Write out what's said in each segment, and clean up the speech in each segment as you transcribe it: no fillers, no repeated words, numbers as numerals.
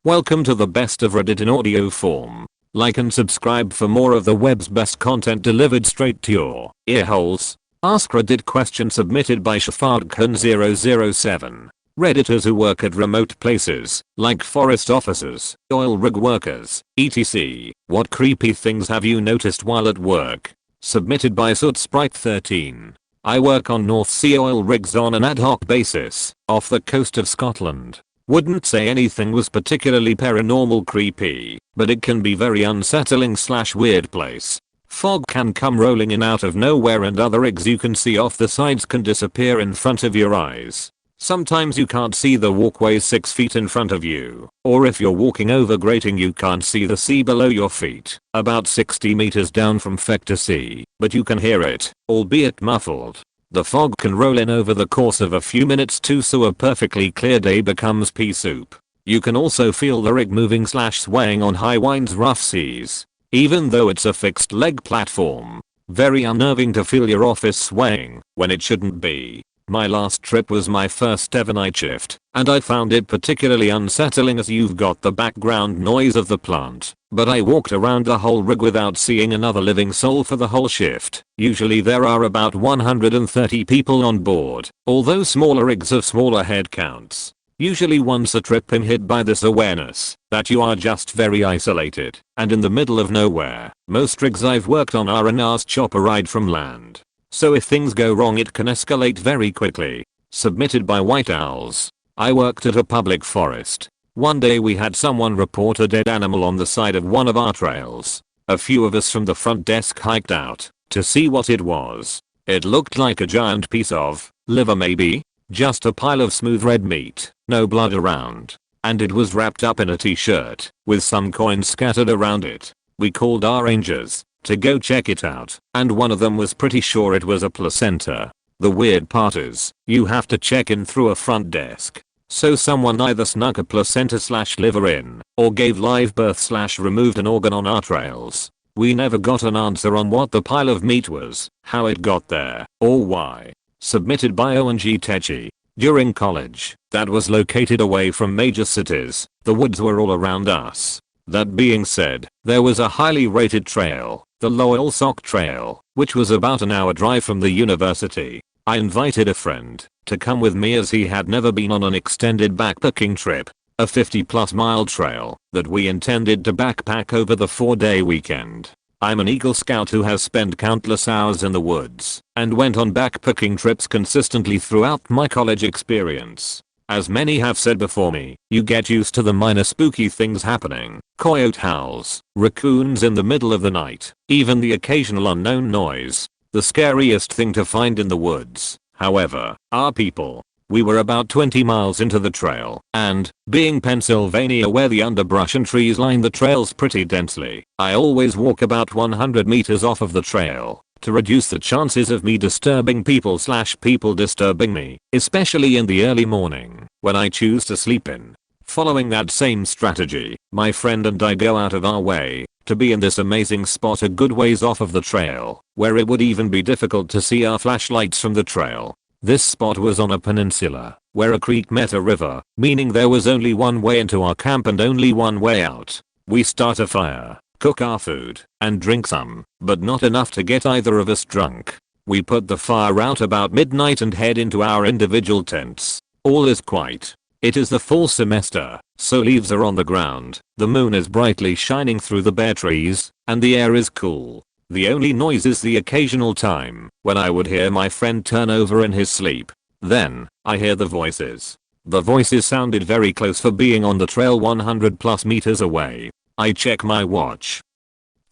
Welcome to the best of Reddit in audio form. Like and subscribe for more of the web's best content delivered straight to your earholes. Ask Reddit question submitted by Shipboard007. Redditors who work at remote places, like forest officers, oil rig workers, etc. What creepy things have you noticed while at work? Submitted by SootSprite13. I work on North Sea oil rigs on an ad hoc basis, off the coast of Scotland. Wouldn't say anything was particularly paranormal creepy, but it can be very unsettling / weird place. Fog can come rolling in out of nowhere and other rigs you can see off the sides can disappear in front of your eyes. Sometimes you can't see the walkway 6 feet in front of you, or if you're walking over grating you can't see the sea below your feet, about 60 meters down from feck to sea, but you can hear it, albeit muffled. The fog can roll in over the course of a few minutes too, so a perfectly clear day becomes pea soup. You can also feel the rig moving / swaying on high winds, rough seas, even though it's a fixed leg platform. Very unnerving to feel your office swaying when it shouldn't be. My last trip was my first ever night shift, and I found it particularly unsettling as you've got the background noise of the plant, but I walked around the whole rig without seeing another living soul for the whole shift. Usually there are about 130 people on board, although smaller rigs have smaller head counts. Usually once a trip I'm hit by this awareness that you are just very isolated and in the middle of nowhere. Most rigs I've worked on are an hour's chopper ride from land. So if things go wrong it can escalate very quickly. Submitted by White Owls. I worked at a public forest. One day we had someone report a dead animal on the side of one of our trails. A few of us from the front desk hiked out to see what it was. It looked like a giant piece of liver, maybe, just a pile of smooth red meat, no blood around. And it was wrapped up in a t-shirt with some coins scattered around it. We called our rangers to go check it out, and one of them was pretty sure it was a placenta. The weird part is, you have to check in through a front desk. So someone either snuck a placenta / liver in, or gave live birth / removed an organ on our trails. We never got an answer on what the pile of meat was, how it got there, or why. Submitted by ONG Techi. During college, that was located away from major cities, the woods were all around us. That being said, there was a highly rated trail, the Loyal Sock Trail, which was about an hour drive from the university. I invited a friend to come with me as he had never been on an extended backpacking trip, a 50+ mile trail that we intended to backpack over the 4-day weekend. I'm an Eagle Scout who has spent countless hours in the woods and went on backpacking trips consistently throughout my college experience. As many have said before me, you get used to the minor spooky things happening. Coyote howls, raccoons in the middle of the night, even the occasional unknown noise. The scariest thing to find in the woods, however, are people. We were about 20 miles into the trail, and, being Pennsylvania where the underbrush and trees line the trails pretty densely, I always walk about 100 meters off of the trail to reduce the chances of me disturbing people / people disturbing me, especially in the early morning when I choose to sleep in. Following that same strategy, my friend and I go out of our way to be in this amazing spot a good ways off of the trail, where it would even be difficult to see our flashlights from the trail. This spot was on a peninsula, where a creek met a river, meaning there was only one way into our camp and only one way out. We start a fire, cook our food, and drink some, but not enough to get either of us drunk. We put the fire out about midnight and head into our individual tents. All is quiet. It is the fall semester, so leaves are on the ground, the moon is brightly shining through the bare trees, and the air is cool. The only noise is the occasional time when I would hear my friend turn over in his sleep. Then, I hear the voices. The voices sounded very close for being on the trail 100+ meters away. I check my watch.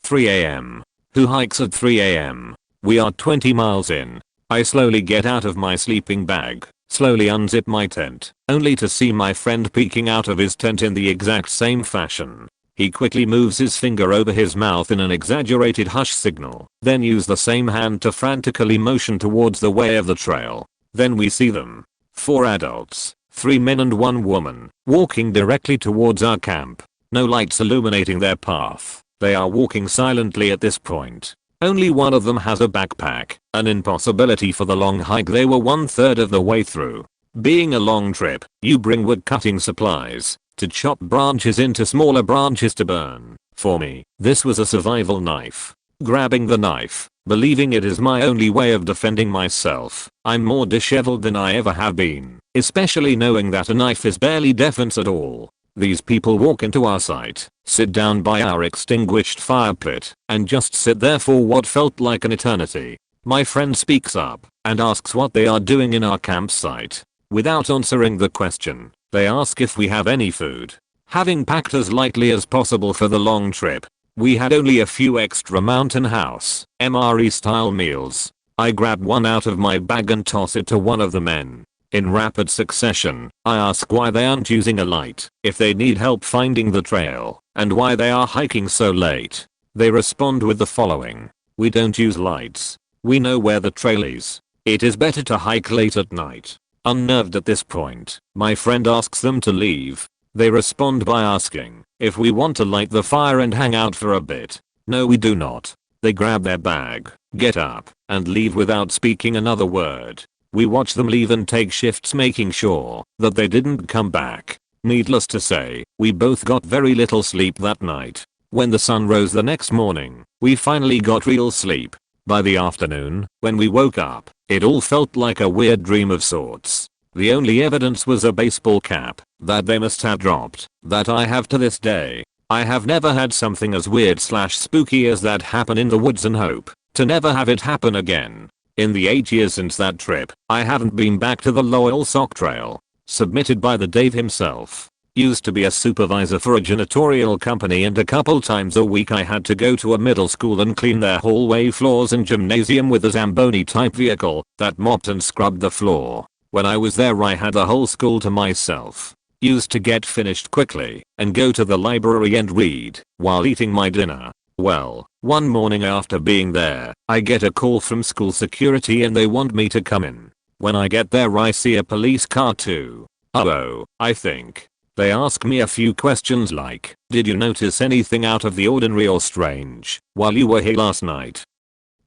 3 AM. Who hikes at 3 AM? We are 20 miles in. I slowly get out of my sleeping bag, slowly unzip my tent, only to see my friend peeking out of his tent in the exact same fashion. He quickly moves his finger over his mouth in an exaggerated hush signal, then use the same hand to frantically motion towards the way of the trail. Then we see them. 4 adults, 3 men and 1 woman, walking directly towards our camp. No lights illuminating their path. They are walking silently at this point. Only one of them has a backpack, an impossibility for the long hike they were 1/3 of the way through. Being a long trip, you bring wood cutting supplies, to chop branches into smaller branches to burn. For me, this was a survival knife. Grabbing the knife, believing it is my only way of defending myself, I'm more disheveled than I ever have been, especially knowing that a knife is barely defense at all. These people walk into our site, sit down by our extinguished fire pit, and just sit there for what felt like an eternity. My friend speaks up and asks what they are doing in our campsite. Without answering the question, they ask if we have any food. Having packed as lightly as possible for the long trip, we had only a few extra Mountain House, MRE style meals. I grab one out of my bag and toss it to one of the men. In rapid succession, I ask why they aren't using a light, if they need help finding the trail, and why they are hiking so late. They respond with the following: "We don't use lights. We know where the trail is. It is better to hike late at night." Unnerved at this point, my friend asks them to leave. They respond by asking if we want to light the fire and hang out for a bit. No, we do not. They grab their bag, get up, and leave without speaking another word. We watch them leave and take shifts making sure that they didn't come back. Needless to say, we both got very little sleep that night. When the sun rose the next morning, we finally got real sleep. By the afternoon, when we woke up, it all felt like a weird dream of sorts. The only evidence was a baseball cap that they must have dropped that I have to this day. I have never had something as weird / spooky as that happen in the woods and hope to never have it happen again. In the 8 years since that trip, I haven't been back to the Loyal Sock Trail. Submitted by the Dave himself. Used to be a supervisor for a janitorial company, and a couple times a week I had to go to a middle school and clean their hallway floors and gymnasium with a Zamboni type vehicle that mopped and scrubbed the floor. When I was there I had the whole school to myself. Used to get finished quickly and go to the library and read while eating my dinner. Well, one morning after being there, I get a call from school security and they want me to come in. When I get there I see a police car too. Oh, I think. They ask me a few questions like, "Did you notice anything out of the ordinary or strange while you were here last night?"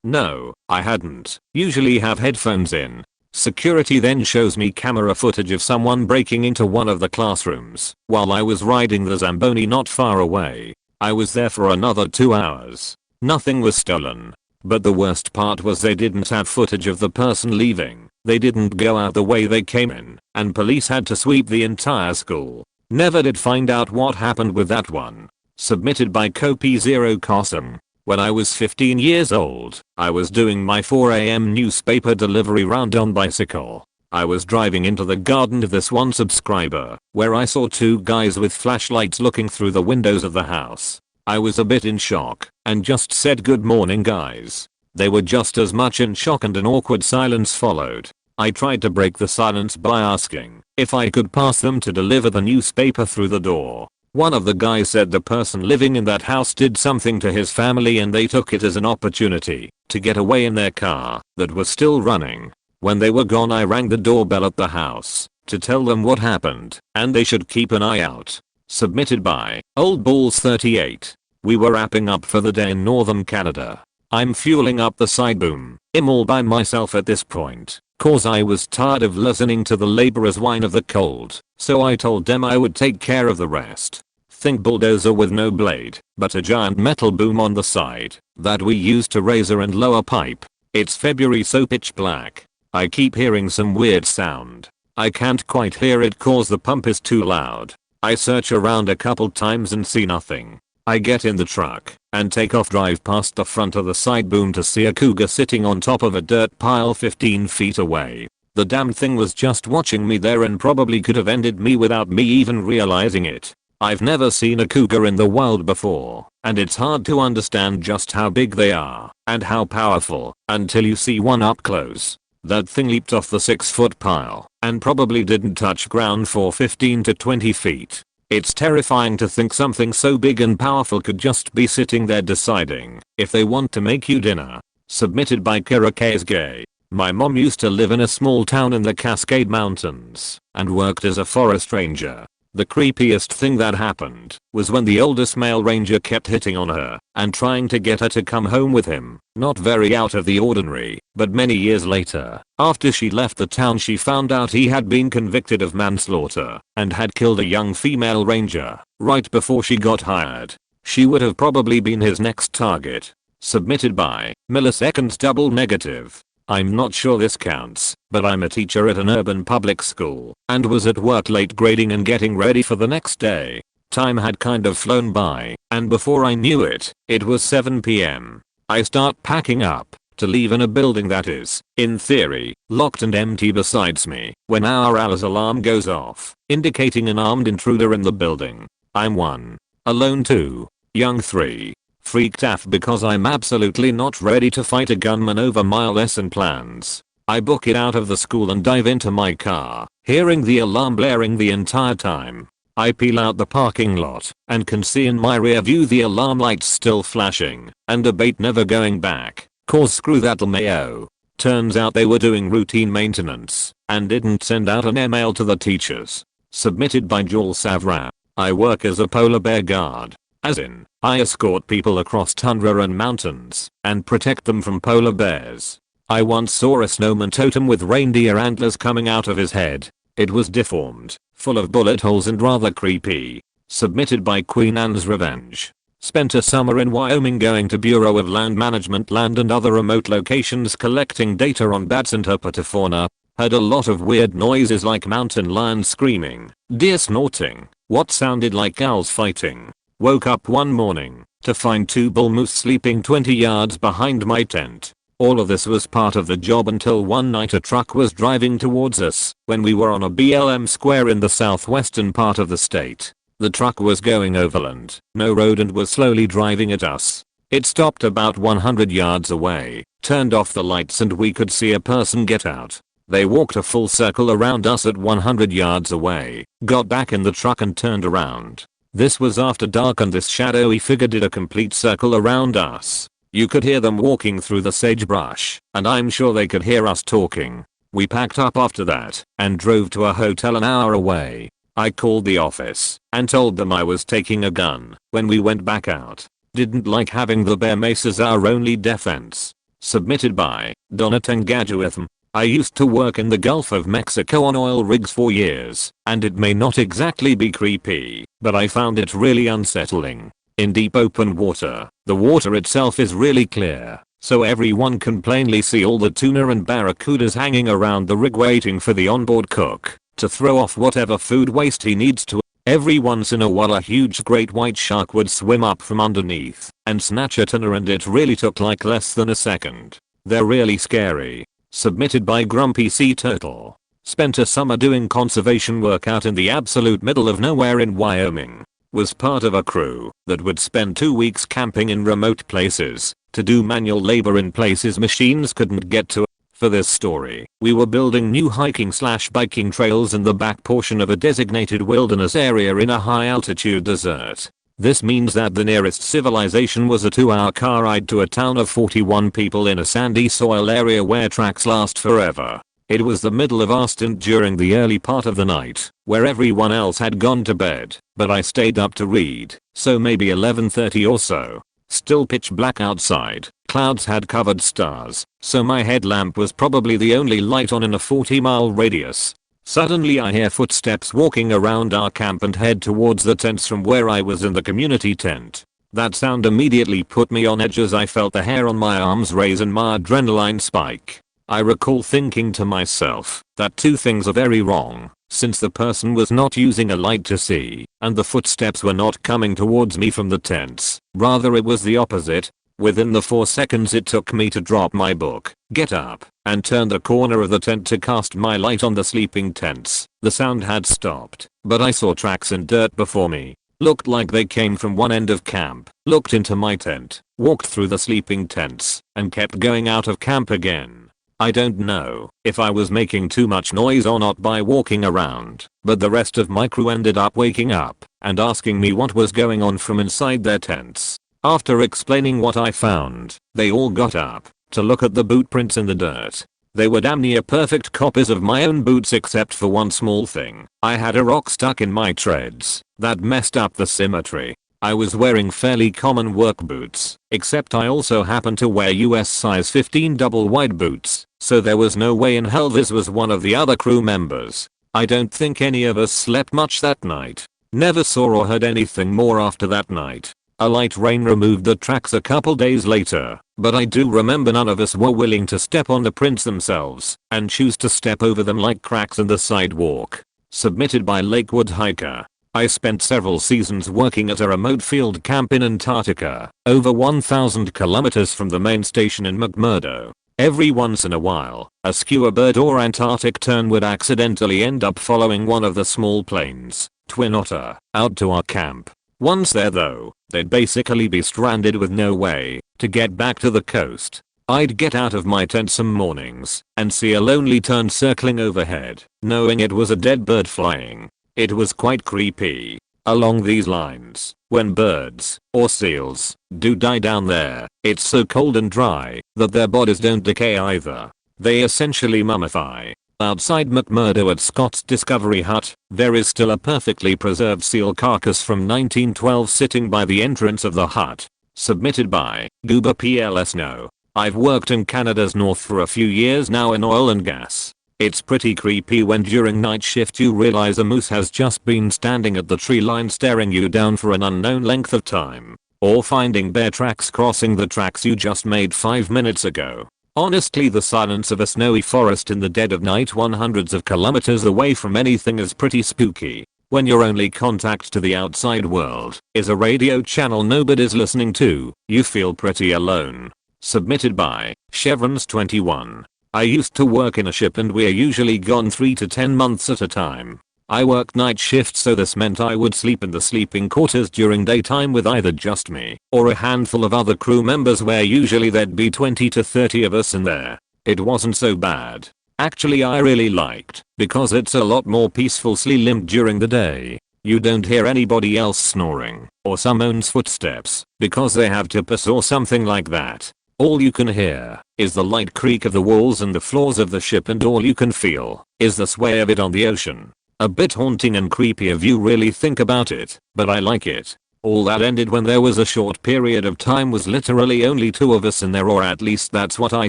No, I hadn't. Usually have headphones in. Security then shows me camera footage of someone breaking into one of the classrooms while I was riding the Zamboni not far away. I was there for another 2 hours. Nothing was stolen. But the worst part was they didn't have footage of the person leaving. They didn't go out the way they came in, and police had to sweep the entire school. Never did find out what happened with that one. Submitted by Copy0 Cosm. When I was 15 years old, I was doing my 4 AM newspaper delivery round on bicycle. I was driving into the garden of this one subscriber, where I saw 2 guys with flashlights looking through the windows of the house. I was a bit in shock, and just said, "Good morning guys." They were just as much in shock, and an awkward silence followed. I tried to break the silence by asking if I could pass them to deliver the newspaper through the door. One of the guys said the person living in that house did something to his family and they took it as an opportunity to get away in their car that was still running. When they were gone I rang the doorbell at the house to tell them what happened and they should keep an eye out. Submitted by Old Balls 38. We were wrapping up for the day in northern Canada. I'm fueling up the side boom. I'm all by myself at this point, cause I was tired of listening to the laborers whine of the cold, so I told them I would take care of the rest. Think bulldozer with no blade, but a giant metal boom on the side that we use to razor and lower pipe. It's February, so pitch black. I keep hearing some weird sound. I can't quite hear it cause the pump is too loud. I search around a couple times and see nothing. I get in the truck and take off, drive past the front of the side boom to see a cougar sitting on top of a dirt pile 15 feet away. The damn thing was just watching me there and probably could have ended me without me even realizing it. I've never seen a cougar in the wild before, and it's hard to understand just how big they are and how powerful until you see one up close. That thing leaped off the 6-foot pile and probably didn't touch ground for 15 to 20 feet. It's terrifying to think something so big and powerful could just be sitting there deciding if they want to make you dinner. Submitted by Kira Gay. My mom used to live in a small town in the Cascade Mountains and worked as a forest ranger. The creepiest thing that happened was when the oldest male ranger kept hitting on her and trying to get her to come home with him. Not very out of the ordinary, but many years later, after she left the town, she found out he had been convicted of manslaughter and had killed a young female ranger right before she got hired. She would have probably been his next target. Submitted by milliseconds double negative. I'm not sure this counts, but I'm a teacher at an urban public school and was at work late grading and getting ready for the next day. Time had kind of flown by, and before I knew it, it was 7 PM. I start packing up to leave in a building that is, in theory, locked and empty besides me, when our Alice alarm goes off, indicating an armed intruder in the building. I'm 1. Alone 2. Young 3. Freaked af because I'm absolutely not ready to fight a gunman over my lesson plans. I book it out of the school and dive into my car, hearing the alarm blaring the entire time. I peel out the parking lot and can see in my rear view the alarm lights still flashing and debate never going back. Cause screw that LMAO. Turns out they were doing routine maintenance and didn't send out an email to the teachers. Submitted by Jules Savra. I work as a polar bear guard. As in, I escort people across tundra and mountains and protect them from polar bears. I once saw a snowman totem with reindeer antlers coming out of his head. It was deformed, full of bullet holes and rather creepy. Submitted by Queen Anne's Revenge. Spent a summer in Wyoming going to Bureau of Land Management land and other remote locations collecting data on bats and herpetofauna. Heard a lot of weird noises like mountain lions screaming, deer snorting, what sounded like owls fighting. Woke up one morning to find 2 bull moose sleeping 20 yards behind my tent. All of this was part of the job until one night a truck was driving towards us when we were on a BLM square in the southwestern part of the state. The truck was going overland, no road, and was slowly driving at us. It stopped about 100 yards away, turned off the lights, and we could see a person get out. They walked a full circle around us at 100 yards away, got back in the truck and turned around. This was after dark and this shadowy figure did a complete circle around us. You could hear them walking through the sagebrush, and I'm sure they could hear us talking. We packed up after that and drove to a hotel an hour away. I called the office and told them I was taking a gun when we went back out. Didn't like having the bear mace as our only defense. Submitted by Donatengajouitham. I used to work in the Gulf of Mexico on oil rigs for years, and it may not exactly be creepy, but I found it really unsettling. In deep open water, the water itself is really clear, so everyone can plainly see all the tuna and barracudas hanging around the rig waiting for the onboard cook to throw off whatever food waste he needs to. Every once in a while a huge great white shark would swim up from underneath and snatch a tuna, and it really took like less than a second. They're really scary. Submitted by Grumpy Sea Turtle. Spent a summer doing conservation work out in the absolute middle of nowhere in Wyoming. Was part of a crew that would spend 2 weeks camping in remote places to do manual labor in places machines couldn't get to. For this story, we were building new hiking/biking trails in the back portion of a designated wilderness area in a high altitude desert. This means that the nearest civilization was a 2-hour car ride to a town of 41 people in a sandy soil area where tracks last forever. It was the middle of our stint during the early part of the night, where everyone else had gone to bed, but I stayed up to read, so maybe 11:30 or so. Still pitch black outside, clouds had covered stars, so my headlamp was probably the only light on in a 40-mile radius. Suddenly I hear footsteps walking around our camp and head towards the tents from where I was in the community tent. That sound immediately put me on edge as I felt the hair on my arms raise and my adrenaline spike. I recall thinking to myself that 2 things are very wrong, since the person was not using a light to see, and the footsteps were not coming towards me from the tents. Rather it was the opposite. Within the 4 seconds it took me to drop my book, get up, and turn the corner of the tent to cast my light on the sleeping tents. The sound had stopped, but I saw tracks in dirt before me. Looked like they came from one end of camp. Looked into my tent, walked through the sleeping tents, and kept going out of camp again. I don't know if I was making too much noise or not by walking around, but the rest of my crew ended up waking up and asking me what was going on from inside their tents. After explaining what I found, they all got up to look at the boot prints in the dirt. They were damn near perfect copies of my own boots except for one small thing. I had a rock stuck in my treads that messed up the symmetry. I was wearing fairly common work boots, except I also happened to wear US size 15 double wide boots, so there was no way in hell this was one of the other crew members. I don't think any of us slept much that night. Never saw or heard anything more after that night. A light rain removed the tracks a couple days later, but I do remember none of us were willing to step on the prints themselves and choose to step over them like cracks in the sidewalk. Submitted by Lakewood Hiker. I spent several seasons working at a remote field camp in Antarctica, over 1,000 kilometers from the main station in McMurdo. Every once in a while, a skua bird or Antarctic tern would accidentally end up following one of the small planes, Twin Otter, out to our camp. Once there though, they'd basically be stranded with no way to get back to the coast. I'd get out of my tent some mornings and see a lonely tern circling overhead, knowing it was a dead bird flying. It was quite creepy. Along these lines, when birds, or seals, do die down there, it's so cold and dry that their bodies don't decay either. They essentially mummify. Outside McMurdo at Scott's Discovery Hut, there is still a perfectly preserved seal carcass from 1912 sitting by the entrance of the hut. Submitted by Goober PLS. No. I've worked in Canada's north for a few years now in oil and gas. It's pretty creepy when during night shift you realize a moose has just been standing at the tree line staring you down for an unknown length of time. Or finding bear tracks crossing the tracks you just made 5 minutes ago. Honestly, the silence of a snowy forest in the dead of night 100s of kilometers away from anything is pretty spooky. When your only contact to the outside world is a radio channel nobody's listening to, you feel pretty alone. Submitted by Chevrons 21. I used to work in a ship and we're usually gone 3 to 10 months at a time. I worked night shifts, so this meant I would sleep in the sleeping quarters during daytime with either just me or a handful of other crew members, where usually there'd be 20 to 30 of us in there. It wasn't so bad. Actually, I really liked, because it's a lot more peaceful sleep during the day. You don't hear anybody else snoring or someone's footsteps because they have to piss or something like that. All you can hear is the light creak of the walls and the floors of the ship, and all you can feel is the sway of it on the ocean. A bit haunting and creepy if you really think about it, but I like it. All that ended when there was a short period of time was literally only 2 of us in there, or at least that's what I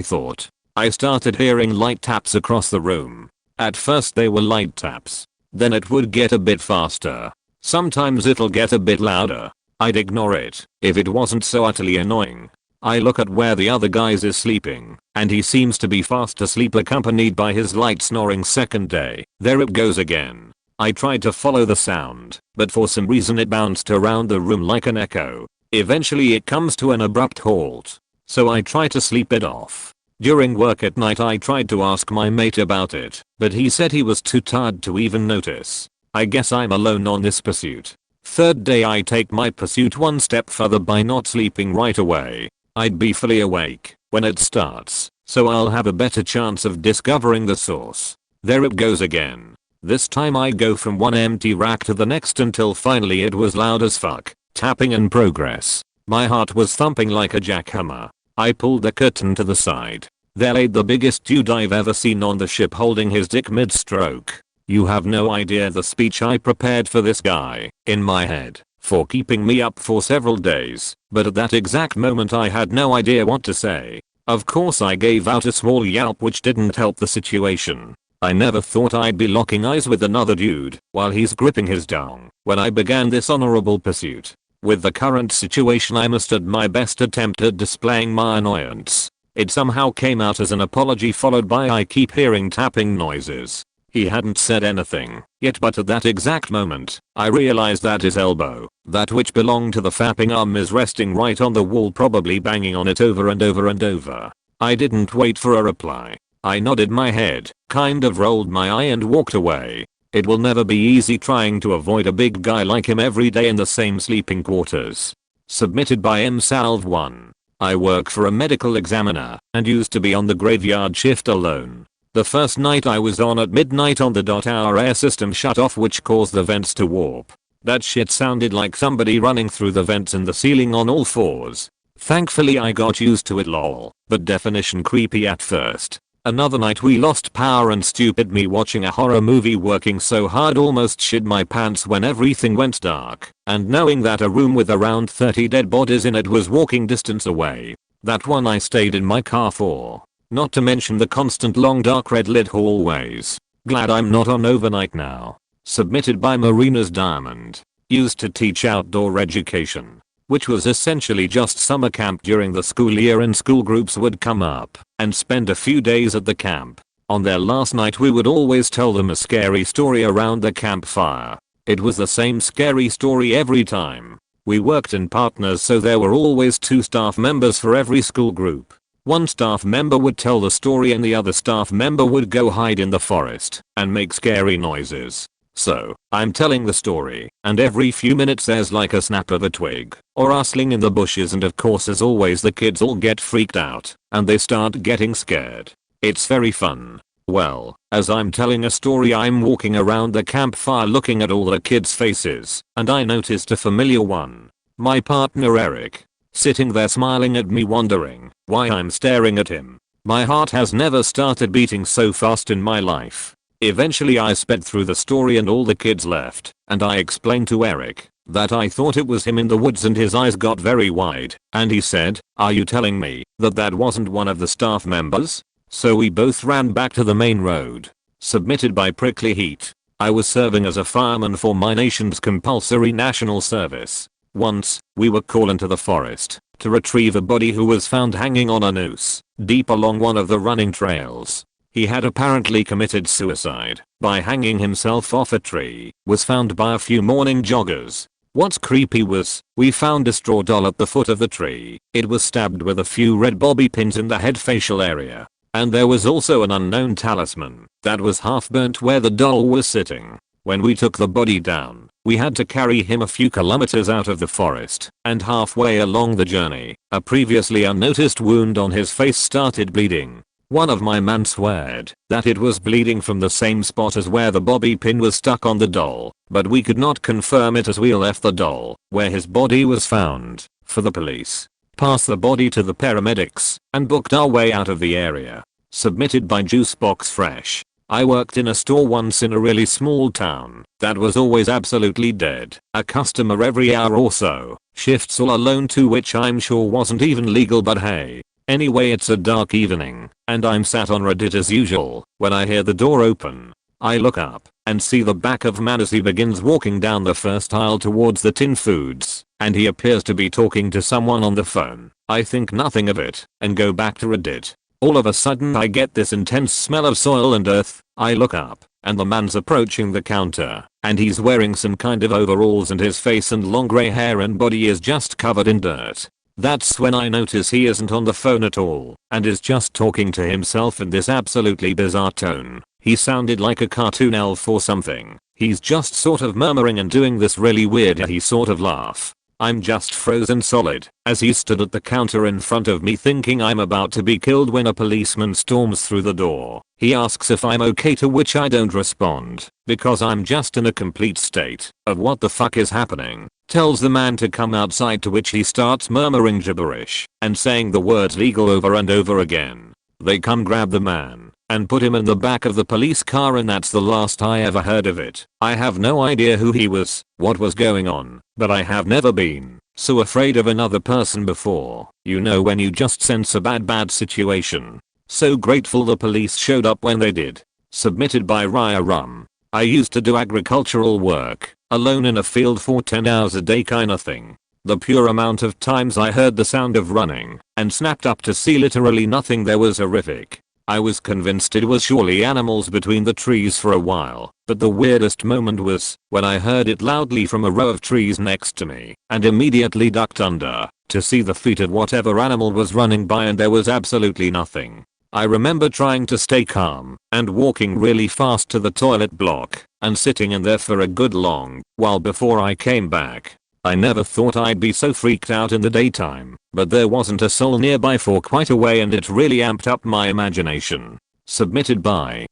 thought. I started hearing light taps across the room. At first they were light taps. Then it would get a bit faster. Sometimes it'll get a bit louder. I'd ignore it if it wasn't so utterly annoying. I look at where the other guy is sleeping, and he seems to be fast asleep, accompanied by his light snoring. Second day, there it goes again. I tried to follow the sound, but for some reason it bounced around the room like an echo. Eventually it comes to an abrupt halt. So I try to sleep it off. During work at night I tried to ask my mate about it, but he said he was too tired to even notice. I guess I'm alone on this pursuit. Third day I take my pursuit one step further by not sleeping right away. I'd be fully awake when it starts, so I'll have a better chance of discovering the source. There it goes again. This time I go from one empty rack to the next until finally it was loud as fuck, tapping in progress. My heart was thumping like a jackhammer. I pulled the curtain to the side. There laid the biggest dude I've ever seen on the ship, holding his dick mid-stroke. You have no idea the speech I prepared for this guy, in my head, for keeping me up for several days, but at that exact moment I had no idea what to say. Of course I gave out a small yelp, which didn't help the situation. I never thought I'd be locking eyes with another dude while he's gripping his dong when I began this honorable pursuit. With the current situation, I must add my best attempt at displaying my annoyance. It somehow came out as an apology, followed by "I keep hearing tapping noises." He hadn't said anything yet, but at that exact moment, I realized that his elbow, that which belonged to the fapping arm, is resting right on the wall, probably banging on it over and over and over. I didn't wait for a reply. I nodded my head, kind of rolled my eye, and walked away. It will never be easy trying to avoid a big guy like him every day in the same sleeping quarters. Submitted by msalve1. I work for a medical examiner and used to be on the graveyard shift alone. The first night I was on at midnight on the dot, our air system shut off, which caused the vents to warp. That shit sounded like somebody running through the vents in the ceiling on all fours. Thankfully I got used to it, lol, but definition creepy at first. Another night we lost power and stupid me watching a horror movie working so hard almost shit my pants when everything went dark, and knowing that a room with around 30 dead bodies in it was walking distance away. That one I stayed in my car for. Not to mention the constant long dark red lit hallways. Glad I'm not on overnight now. Submitted by Marina's Diamond. Used to teach outdoor education, which was essentially just summer camp during the school year, and school groups would come up and spend a few days at the camp. On their last night we would always tell them a scary story around the campfire. It was the same scary story every time. We worked in partners, so there were always 2 staff members for every school group. One staff member would tell the story and the other staff member would go hide in the forest and make scary noises. So, I'm telling the story, and every few minutes there's like a snap of a twig, or rustling in the bushes, and of course as always the kids all get freaked out, and they start getting scared. It's very fun. Well, as I'm telling a story I'm walking around the campfire looking at all the kids' faces, and I noticed a familiar one. My partner Eric. Sitting there smiling at me, wondering why I'm staring at him. My heart has never started beating so fast in my life. Eventually I sped through the story and all the kids left, and I explained to Eric that I thought it was him in the woods, and his eyes got very wide, and he said, "Are you telling me that that wasn't one of the staff members?" So we both ran back to the main road. Submitted by Prickly Heat. I was serving as a fireman for my nation's compulsory national service. Once, we were called into the forest to retrieve a body who was found hanging on a noose deep along one of the running trails. He had apparently committed suicide by hanging himself off a tree. Was found by a few morning joggers. What's creepy was, we found a straw doll at the foot of the tree. It was stabbed with a few red bobby pins in the head facial area. And there was also an unknown talisman that was half burnt where the doll was sitting. When we took the body down, we had to carry him a few kilometers out of the forest, and halfway along the journey, a previously unnoticed wound on his face started bleeding. One of my men sweared that it was bleeding from the same spot as where the bobby pin was stuck on the doll, but we could not confirm it as we left the doll, where his body was found, for the police. Passed the body to the paramedics, and booked our way out of the area. Submitted by Juicebox Fresh. I worked in a store once in a really small town that was always absolutely dead. A customer every hour or so. Shifts all alone too, which I'm sure wasn't even legal, but hey. Anyway, it's a dark evening, and I'm sat on Reddit as usual when I hear the door open. I look up and see the back of man as he begins walking down the first aisle towards the tin foods, and he appears to be talking to someone on the phone. I think nothing of it and go back to Reddit. All of a sudden I get this intense smell of soil and earth. I look up, and the man's approaching the counter, and he's wearing some kind of overalls, and his face and long grey hair and body is just covered in dirt. That's when I notice he isn't on the phone at all, and is just talking to himself in this absolutely bizarre tone. He sounded like a cartoon elf or something. He's just sort of murmuring and doing this really weird he sort of laugh. I'm just frozen solid as he stood at the counter in front of me, thinking I'm about to be killed, when a policeman storms through the door. He asks if I'm okay, to which I don't respond because I'm just in a complete state of what the fuck is happening. Tells the man to come outside, to which he starts murmuring gibberish and saying the words legal over and over again. They come grab the man and put him in the back of the police car, and that's the last I ever heard of it. I have no idea who he was, what was going on, but I have never been so afraid of another person before. You know, when you just sense a bad situation. So grateful the police showed up when they did. Submitted by Raya Rum. I used to do agricultural work, alone in a field for 10 hours a day kinda thing. The pure amount of times I heard the sound of running and snapped up to see literally nothing there was horrific. I was convinced it was surely animals between the trees for a while, but the weirdest moment was when I heard it loudly from a row of trees next to me, and immediately ducked under to see the feet of whatever animal was running by, and there was absolutely nothing. I remember trying to stay calm and walking really fast to the toilet block and sitting in there for a good long while before I came back. I never thought I'd be so freaked out in the daytime, but there wasn't a soul nearby for quite a way, and it really amped up my imagination. Submitted by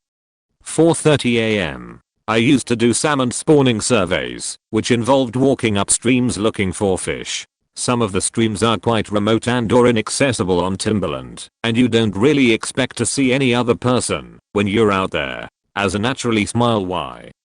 4:30 AM. I used to do salmon spawning surveys, which involved walking up streams looking for fish. Some of the streams are quite remote and or inaccessible on timberland, and you don't really expect to see any other person when you're out there. As a naturally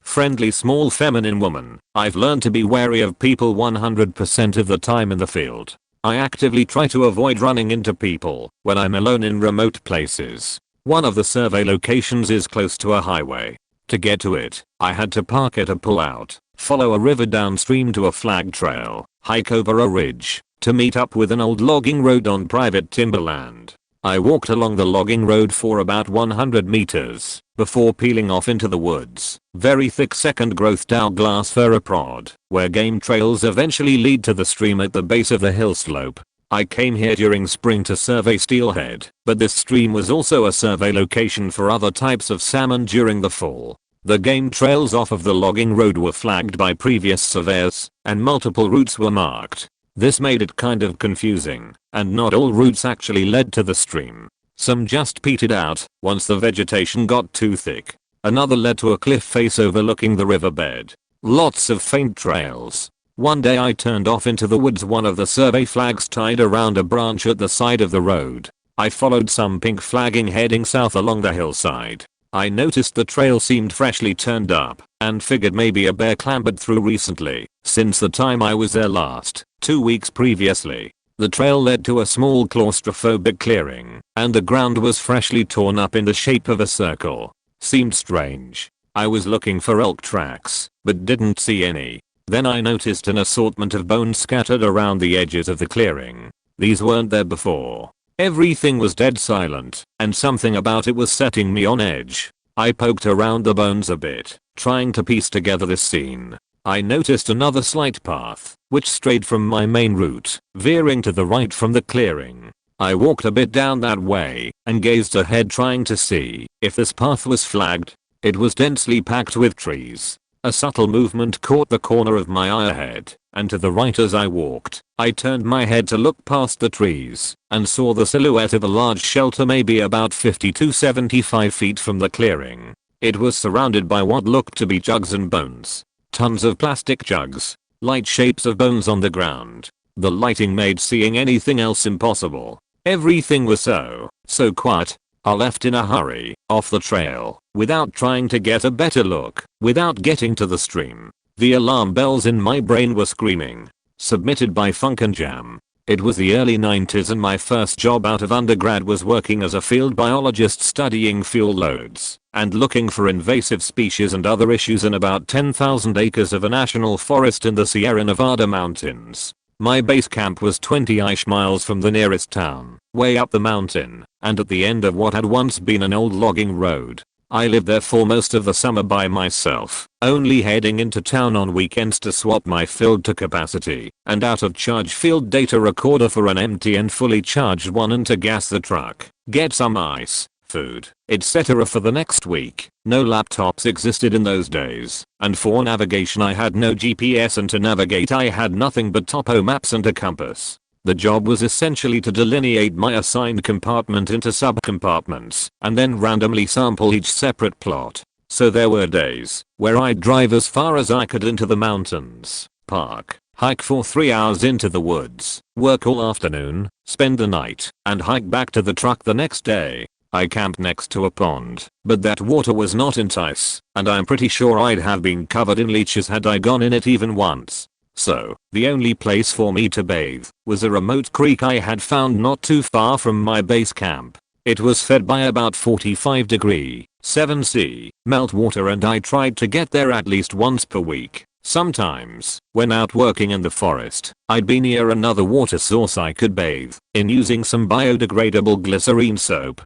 friendly small feminine woman, I've learned to be wary of people 100% of the time in the field. I actively try to avoid running into people when I'm alone in remote places. One of the survey locations is close to a highway. To get to it, I had to park at a pullout, follow a river downstream to a flag trail, hike over a ridge, to meet up with an old logging road on private timberland. I walked along the logging road for about 100 meters before peeling off into the woods. Very thick second growth Douglas fir prod, where game trails eventually lead to the stream at the base of the hill slope. I came here during spring to survey steelhead, but this stream was also a survey location for other types of salmon during the fall. The game trails off of the logging road were flagged by previous surveyors, and multiple routes were marked. This made it kind of confusing, and not all routes actually led to the stream. Some just petered out once the vegetation got too thick. Another led to a cliff face overlooking the riverbed. Lots of faint trails. One day I turned off into the woods, one of the survey flags tied around a branch at the side of the road. I followed some pink flagging heading south along the hillside. I noticed the trail seemed freshly turned up, and figured maybe a bear clambered through recently, since the time I was there last, 2 weeks previously. The trail led to a small claustrophobic clearing, and the ground was freshly torn up in the shape of a circle. Seemed strange. I was looking for elk tracks, but didn't see any. Then I noticed an assortment of bones scattered around the edges of the clearing. These weren't there before. Everything was dead silent, and something about it was setting me on edge. I poked around the bones a bit, trying to piece together this scene. I noticed another slight path, which strayed from my main route, veering to the right from the clearing. I walked a bit down that way, and gazed ahead trying to see if this path was flagged. It was densely packed with trees. A subtle movement caught the corner of my eye ahead, and to the right as I walked. I turned my head to look past the trees, and saw the silhouette of a large shelter maybe about 50 to 75 feet from the clearing. It was surrounded by what looked to be jugs and bones. Tons of plastic jugs. Light shapes of bones on the ground. The lighting made seeing anything else impossible. Everything was so quiet. I left in a hurry, off the trail, without trying to get a better look, without getting to the stream. The alarm bells in my brain were screaming. Submitted by Funk and Jam. It was the early 90s and my first job out of undergrad was working as a field biologist studying fuel loads and looking for invasive species and other issues in about 10,000 acres of a national forest in the Sierra Nevada mountains. My base camp was 20-ish miles from the nearest town, way up the mountain, and at the end of what had once been an old logging road. I lived there for most of the summer by myself, only heading into town on weekends to swap my field to capacity and out of charge field data recorder for an empty and fully charged one and to gas the truck, get some ice, food, etc. for the next week. No laptops existed in those days, and for navigation I had no GPS, and to navigate I had nothing but topo maps and a compass. The job was essentially to delineate my assigned compartment into subcompartments and then randomly sample each separate plot. So there were days where I'd drive as far as I could into the mountains, park, hike for 3 hours into the woods, work all afternoon, spend the night, and hike back to the truck the next day. I camped next to a pond, but that water was not in ice, and I'm pretty sure I'd have been covered in leeches had I gone in it even once. So, the only place for me to bathe was a remote creek I had found not too far from my base camp. It was fed by about 45°, 7°C, meltwater, and I tried to get there at least once per week. Sometimes, when out working in the forest, I'd be near another water source I could bathe in using some biodegradable glycerine soap.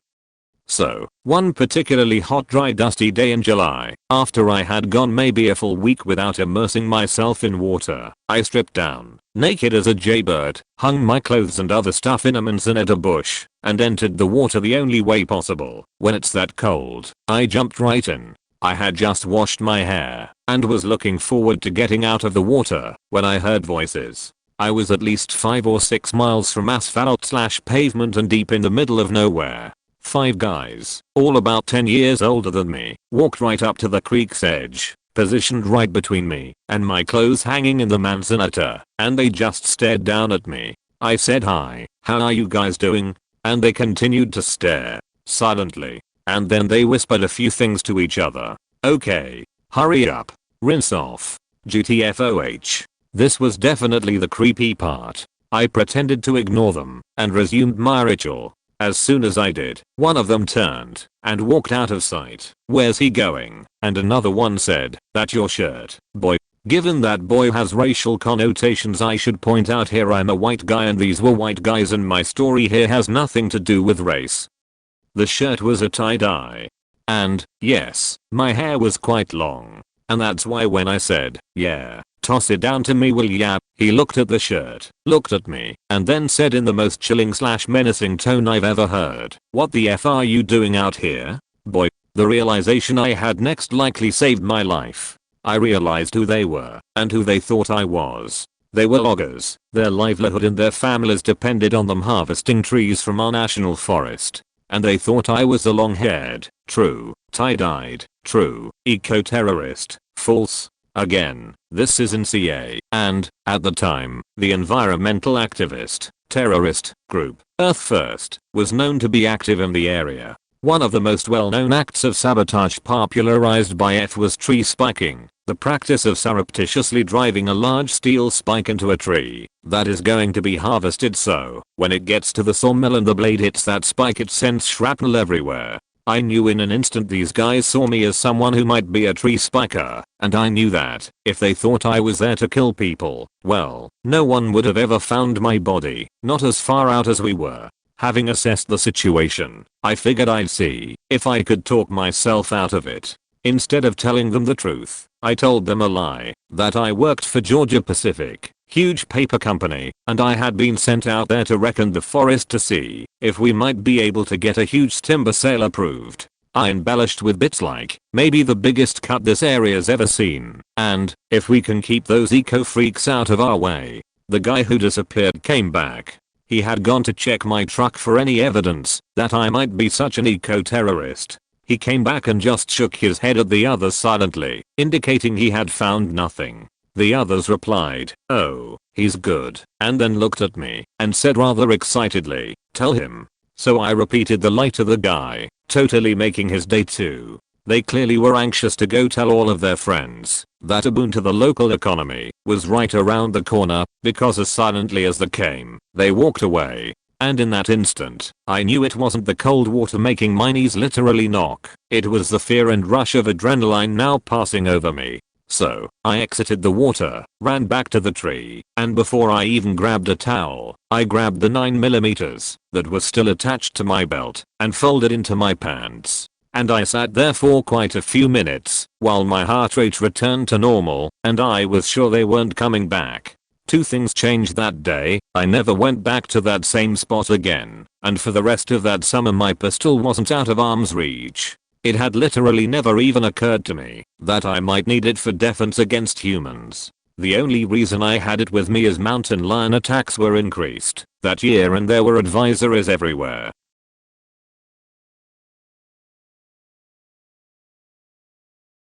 So, one particularly hot, dry, dusty day in July, after I had gone maybe a full week without immersing myself in water, I stripped down, naked as a jaybird, hung my clothes and other stuff in a manzanita bush, and entered the water the only way possible. When it's that cold, I jumped right in. I had just washed my hair, and was looking forward to getting out of the water, when I heard voices. I was at least 5 or 6 miles from asphalt/pavement and deep in the middle of nowhere. 5 guys, all about 10 years older than me, walked right up to the creek's edge, positioned right between me and my clothes hanging in the manzanita, and they just stared down at me. I said hi, how are you guys doing? And they continued to stare, silently, and then they whispered a few things to each other. Okay, hurry up, rinse off, GTFOH. This was definitely the creepy part. I pretended to ignore them and resumed my ritual. As soon as I did, one of them turned and walked out of sight. Where's he going? And another one said, that's your shirt, boy. Given that boy has racial connotations, I should point out here I'm a white guy and these were white guys, and my story here has nothing to do with race. The shirt was a tie-dye. And, yes, my hair was quite long. And that's why when I said, yeah, toss it down to me will ya, he looked at the shirt, looked at me, and then said in the most chilling/menacing tone I've ever heard, what the F are you doing out here? Boy, the realization I had next likely saved my life. I realized who they were and who they thought I was. They were loggers. Their livelihood and their families depended on them harvesting trees from our national forest. And they thought I was a long-haired, true, tie-dyed, true, eco-terrorist. False. Again, this is in CA, and, at the time, the environmental activist, terrorist, group, Earth First, was known to be active in the area. One of the most well-known acts of sabotage popularized by F was tree spiking, the practice of surreptitiously driving a large steel spike into a tree that is going to be harvested, so when it gets to the sawmill and the blade hits that spike it sends shrapnel everywhere. I knew in an instant these guys saw me as someone who might be a tree spiker, and I knew that if they thought I was there to kill people, well, no one would have ever found my body, not as far out as we were. Having assessed the situation, I figured I'd see if I could talk myself out of it. Instead of telling them the truth, I told them a lie, that I worked for Georgia Pacific, huge paper company, and I had been sent out there to reckon the forest to see if we might be able to get a huge timber sale approved. I embellished with bits like, maybe the biggest cut this area's ever seen, and, if we can keep those eco-freaks out of our way. The guy who disappeared came back. He had gone to check my truck for any evidence that I might be such an eco-terrorist. He came back and just shook his head at the others silently, indicating he had found nothing. The others replied, oh, he's good, and then looked at me and said rather excitedly, tell him. So I repeated the lie to the guy, totally making his day too. They clearly were anxious to go tell all of their friends that a boon to the local economy was right around the corner, because as silently as they came, they walked away. And in that instant, I knew it wasn't the cold water making my knees literally knock, it was the fear and rush of adrenaline now passing over me. So, I exited the water, ran back to the tree, and before I even grabbed a towel, I grabbed the 9mm that was still attached to my belt and folded into my pants. And I sat there for quite a few minutes while my heart rate returned to normal and I was sure they weren't coming back. Two things changed that day. I never went back to that same spot again, and for the rest of that summer my pistol wasn't out of arm's reach. It had literally never even occurred to me that I might need it for defense against humans. The only reason I had it with me is mountain lion attacks were increased that year and there were advisories everywhere